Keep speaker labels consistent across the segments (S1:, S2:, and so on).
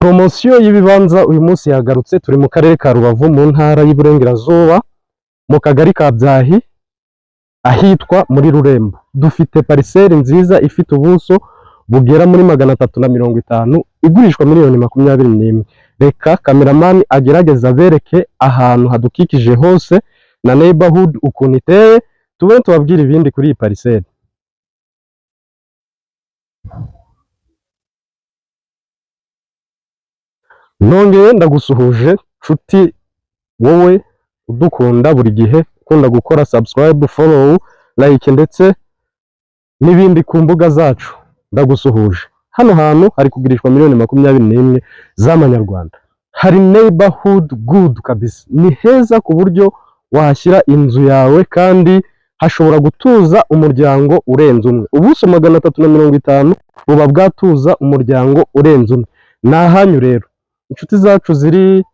S1: Promosiyo y'ibibanza uyu munsi yagarutse. Turi mu karere ka Rubavu mu ntara y'Iburengerazuba mu kagari ka Byahi ahitwa muri Rurembo. Dufite pariseri nziza ifite ubuso bugera muri 350 igurishwa miliyoni 21. Reka kameramani agerageza bereke ahantu hadukikije hose na neighborhood ukuntu iteye, tube tubabwira ibindi kuri iyi pariseri. Nongeye ndagusuhuje nshuti wowe udukunda buri gihe, ukunda gukora subscribe, follow, like ndetse n'ibindi ku mbuga zacu. Ndagusuhuje. Hano hantu hari kugurishwa miliyoni 21 z'amanyarwanda. Hari neighborhood good kabisa. Ni heza ku buryo wahashyira inzu yawe kandi hashobora gutuza umuryango urenze umwe. Ubuso 350 buba bwatuza umuryango urenze umwe. Nahanyu rero. Inshuti zacu ziri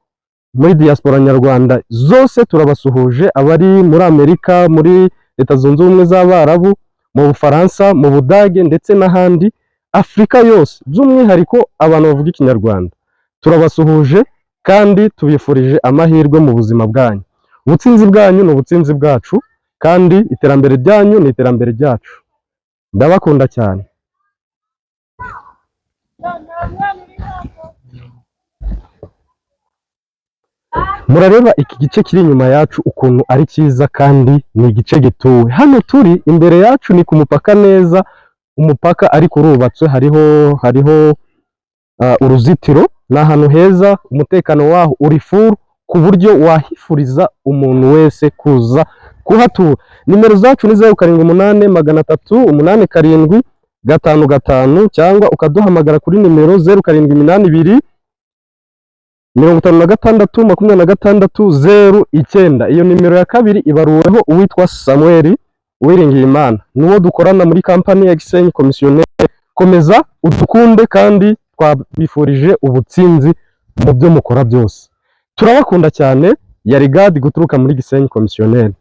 S1: muri diaspora nyarwanda zose turabasuhuje, abari muri Amerika, muri Leta Zunze Ubumwe z'Abarabu, mu Bufaransa, mu Budage ndetse n'ahandi, Afrika yose, by'umwihariko abantu bavuga ikinyarwanda. Turabasuhuje kandi tubifurije amahirwe mu buzima bwanyu. Ubutsinzi bwanyu ni ubutsinzi bwacu kandi iterambere ryanyu ni iterambere ryacu. Ndabakunda cyane. Murareba iki gice kiri inyuma yacu ukuntu ari cyiza kandi ni igice gituwe. Hano turi imbere yacu ni ku mupaka neza, umupaka ariko urubatswe, hariho uruzitiro. Ni ahantu heza, umutekano waho uri full ku buryo wahifuriza umuntu wese kuza kuhatura. Nimero zacu ni 0788 387 cyangwa ukaduhamagara kuri nimero 0782 56 Iyo nimero ya kabiri ibaruweho uwitwa Samuel Uwiringiyimana, nuwo dukorana muri kampani ya Gisenyi Commissionaire. Komeza udukunde kandi twabifurije ubutsinzi mu byo mukora byose. Turabakunda cyane. Yari Gad guturuka muri Gisenyi Commissionaire.